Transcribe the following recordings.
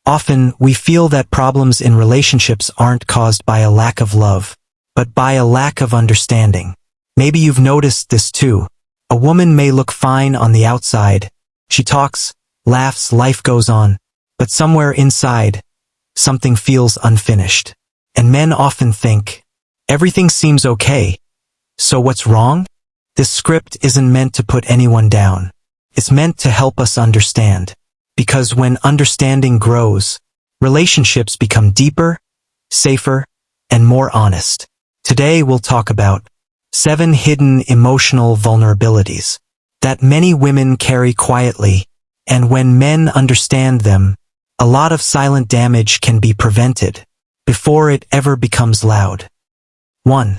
Often, we feel that problems in relationships aren't caused by a lack of love, but by a lack of understanding. Maybe you've noticed this too. A woman may look fine on the outside. She talks, laughs, life goes on. But somewhere inside, something feels unfinished. And men often think, everything seems okay. So what's wrong? This script isn't meant to put anyone down. It's meant to help us understand. Because when understanding grows, relationships become deeper, safer, and more honest. Today we'll talk about 7 hidden emotional vulnerabilities that many women carry quietly, and when men understand them, a lot of silent damage can be prevented before it ever becomes loud. 1.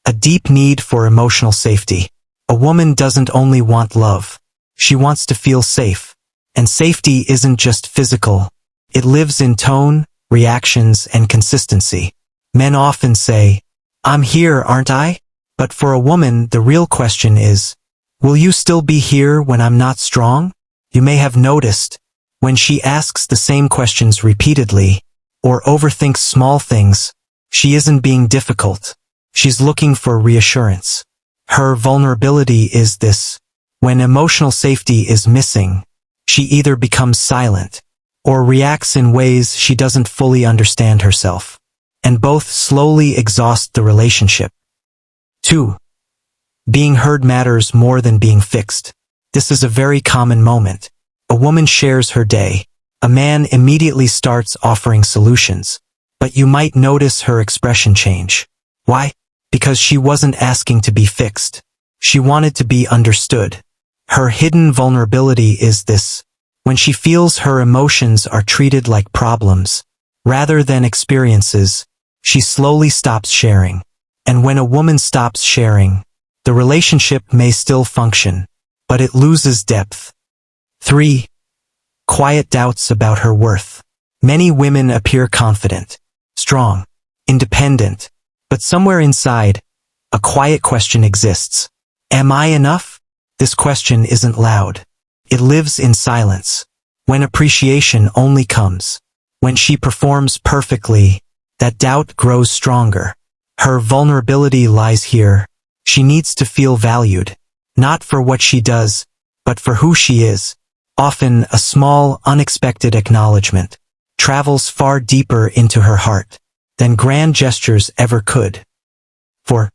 A deep need for emotional safety. A woman doesn't only want love. She wants to feel safe. And safety isn't just physical. It lives in tone, reactions, and consistency. Men often say, "I'm here, aren't I?" But for a woman, the real question is, will you still be here when I'm not strong? You may have noticed, when she asks the same questions repeatedly, or overthinks small things, she isn't being difficult. She's looking for reassurance. Her vulnerability is this. When emotional safety is missing, she either becomes silent, or reacts in ways she doesn't fully understand herself. And both slowly exhaust the relationship. 2. Being heard matters more than being fixed. This is a very common moment. A woman shares her day. A man immediately starts offering solutions. But you might notice her expression change. Why? Because she wasn't asking to be fixed. She wanted to be understood. Her hidden vulnerability is this. When she feels her emotions are treated like problems, rather than experiences, she slowly stops sharing. And when a woman stops sharing, the relationship may still function, but it loses depth. 3. Quiet doubts about her worth. Many women appear confident, strong, independent, but somewhere inside, a quiet question exists. Am I enough? This question isn't loud. It lives in silence. When appreciation only comes, when she performs perfectly, that doubt grows stronger. Her vulnerability lies here. She needs to feel valued, not for what she does, but for who she is. Often, a small, unexpected acknowledgement travels far deeper into her heart than grand gestures ever could. 4.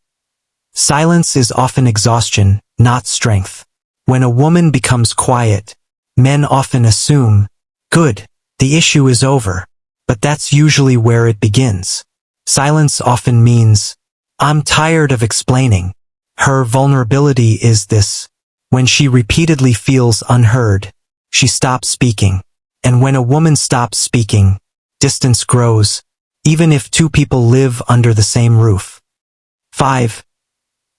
Silence is often exhaustion, not strength. When a woman becomes quiet, men often assume, good, the issue is over. But that's usually where it begins. Silence often means, I'm tired of explaining. Her vulnerability is this. When she repeatedly feels unheard, she stops speaking. And when a woman stops speaking, distance grows, even if 2 people live under the same roof. 5.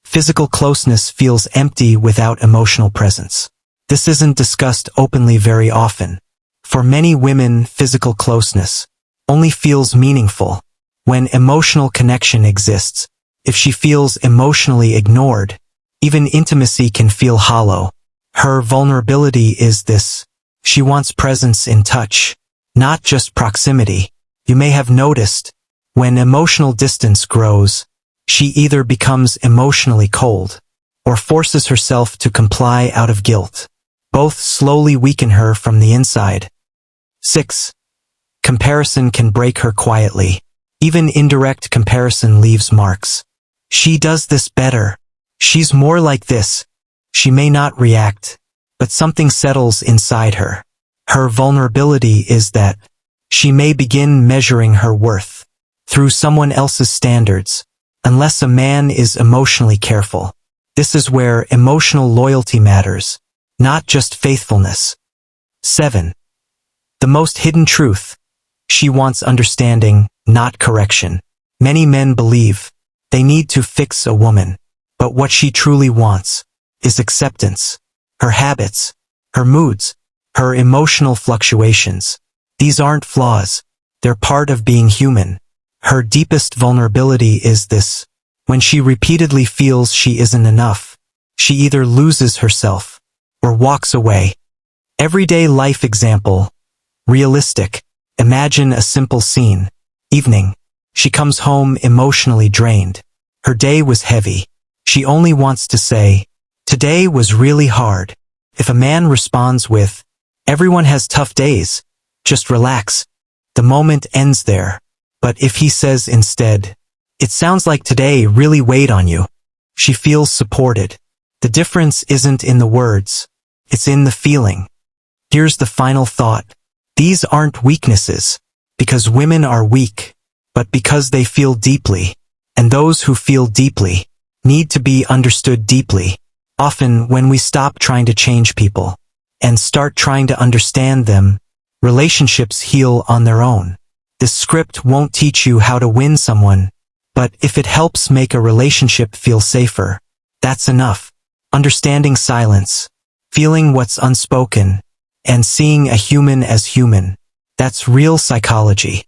Physical closeness feels empty without emotional presence. This isn't discussed openly very often. For many women, physical closeness only feels meaningful when emotional connection exists. If she feels emotionally ignored, even intimacy can feel hollow. Her vulnerability is this. She wants presence in touch, not just proximity. You may have noticed, when emotional distance grows, she either becomes emotionally cold or forces herself to comply out of guilt. Both slowly weaken her from the inside. 6. Comparison can break her quietly. Even indirect comparison leaves marks. She does this better. She's more like this. She may not react, but something settles inside her. Her vulnerability is that she may begin measuring her worth through someone else's standards, unless a man is emotionally careful. This is where emotional loyalty matters, not just faithfulness. 7. The most hidden truth. She wants understanding, not correction. Many men believe they need to fix a woman, but what she truly wants is acceptance. Her habits, her moods, her emotional fluctuations. These aren't flaws. They're part of being human. Her deepest vulnerability is this. When she repeatedly feels she isn't enough, she either loses herself or walks away. Everyday life example. Realistic. Imagine a simple scene. Evening. She comes home emotionally drained. Her day was heavy. She only wants to say, "Today was really hard." If a man responds with, "Everyone has tough days. Just relax," the moment ends there. But if he says instead, "It sounds like today really weighed on you," she feels supported. The difference isn't in the words. It's in the feeling. Here's the final thought. These aren't weaknesses, because women are weak, but because they feel deeply, and those who feel deeply need to be understood deeply. Often, when we stop trying to change people and start trying to understand them, relationships heal on their own. This script won't teach you how to win someone, but if it helps make a relationship feel safer, that's enough. Understanding silence, feeling what's unspoken, and seeing a human as human, that's real psychology.